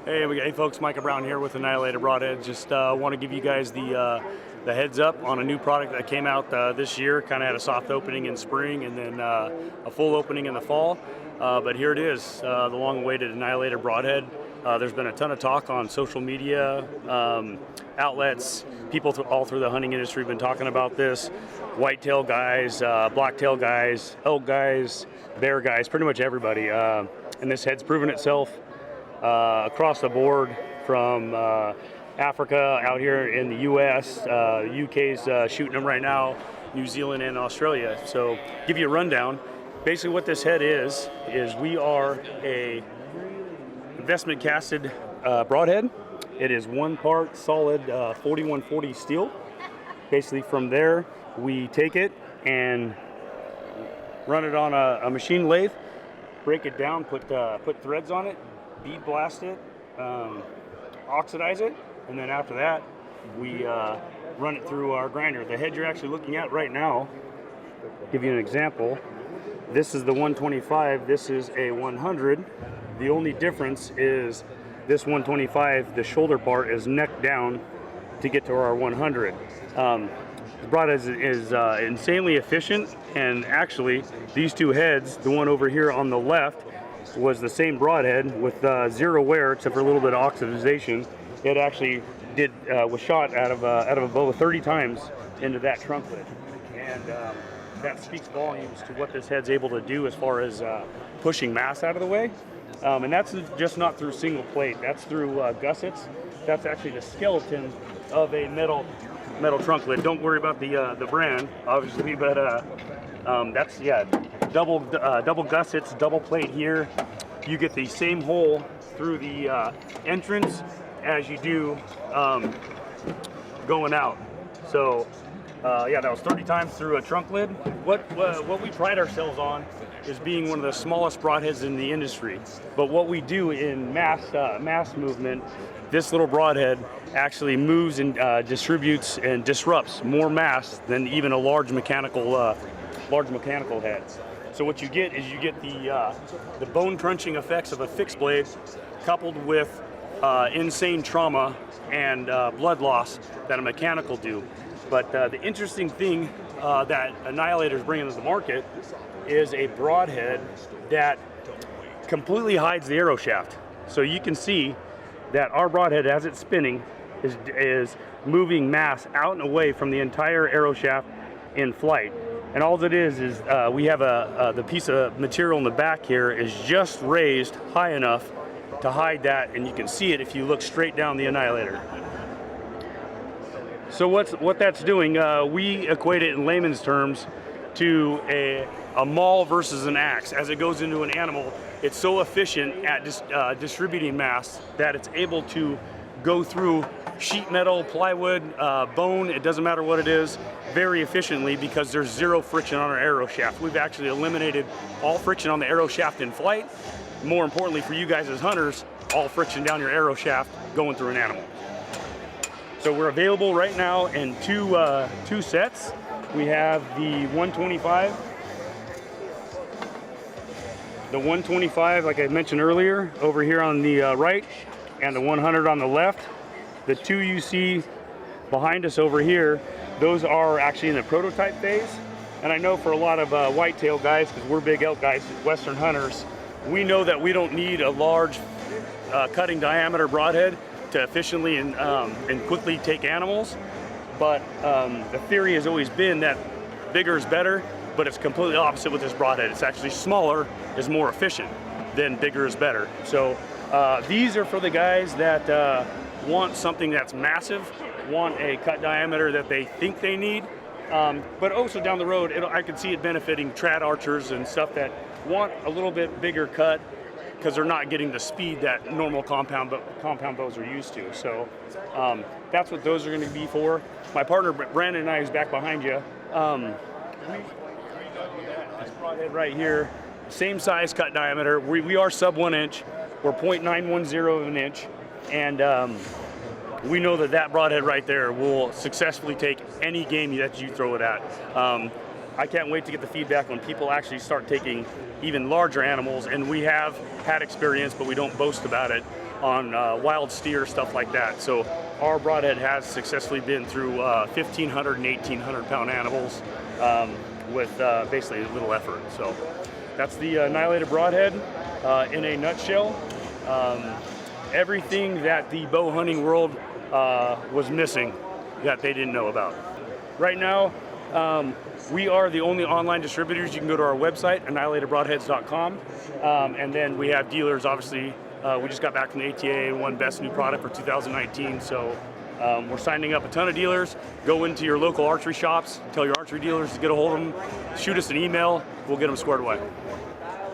Hey folks, Micah Brown here with Annihilator Broadheads. Just want to give you guys the heads up on a new product that came out this year. Kind of had a soft opening in spring and then a full opening in the fall. But here it is, the long-awaited Annihilator Broadhead. There's been a ton of talk on social media outlets. People all through the hunting industry have been talking about this. Whitetail guys, blacktail guys, elk guys, bear guys, pretty much everybody. And this head's proven itself across the board from Africa out here in the U.S. UK's shooting them right now, New Zealand and Australia. So give you a rundown. Basically what this head is we are a investment casted broadhead. It is one part solid 4140 steel. Basically from there we take it and run it on a machine lathe, break it down, put threads on it, bead blast it, oxidize it, and then after that we run it through our grinder. The head you're actually looking at right now, give you an example, this is the 125, this is a 100. The only difference is this 125, the shoulder part is neck down to get to our 100. The broadhead is insanely efficient, and actually these two heads, the one over here on the left was the same broadhead with zero wear except for a little bit of oxidization. It actually was shot out of a bow 30 times into that trunk lid, and that speaks volumes to what this head's able to do as far as pushing mass out of the way. And that's just not through single plate. That's through gussets. That's actually the skeleton of a metal trunk lid. Don't worry about the brand, obviously, but that's double gussets, double plate here. You get the same hole through the entrance as you do going out. So yeah, that was 30 times through a trunk lid. What we pride ourselves on is being one of the smallest broadheads in the industry. But what we do in mass movement, this little broadhead actually moves and distributes and disrupts more mass than even a large mechanical head. So what you get is you get the bone crunching effects of a fixed blade coupled with insane trauma and blood loss that a mechanical do. But the interesting thing that Annihilator is bringing to the market is a broadhead that completely hides the arrow shaft. So you can see that our broadhead, as it's spinning, is moving mass out and away from the entire arrow shaft in flight. And all it is we have the piece of material in the back here is just raised high enough to hide that, and you can see it if you look straight down the Annihilator. So what that's doing, we equate it in layman's terms to a maul versus an axe. As it goes into an animal, it's so efficient at distributing mass that it's able to go through sheet metal, plywood, bone, it doesn't matter what it is, very efficiently because there's zero friction on our arrow shaft. We've actually eliminated all friction on the arrow shaft in flight. More importantly for you guys as hunters, all friction down your arrow shaft going through an animal. So we're available right now in two sets. We have the 125. The 125, like I mentioned earlier, over here on the right, and the 100 on the left. The two you see behind us over here, those are actually in the prototype phase. And I know for a lot of whitetail guys, because we're big elk guys, Western hunters, we know that we don't need a large cutting diameter broadhead to efficiently and quickly take animals. But the theory has always been that bigger is better, but it's completely opposite with this broadhead. It's actually smaller is more efficient than bigger is better. So these are for the guys that want something that's massive, want a cut diameter that they think they need, but also down the road, I could see it benefiting trad archers and stuff that want a little bit bigger cut because they're not getting the speed that normal compound bows are used to. So that's what those are going to be for. My partner Brandon and I is back behind you. This broadhead right here, same size cut diameter. We are sub 1 inch. We're 0.910 of an inch, and we know that broadhead right there will successfully take any game that you throw it at. I can't wait to get the feedback when people actually start taking even larger animals, and we have had experience, but we don't boast about it. on wild steer, stuff like that. So our broadhead has successfully been through 1,500 and 1,800 pound animals with basically little effort. So that's the Annihilator Broadhead in a nutshell. Everything that the bow hunting world was missing that they didn't know about. Right now, we are the only online distributors. You can go to our website, annihilatorbroadheads.com, and then we have dealers, obviously. We just got back from the ATA and won Best New Product for 2019, so we're signing up a ton of dealers. Go into your local archery shops, tell your archery dealers to get a hold of them, shoot us an email, we'll get them squared away.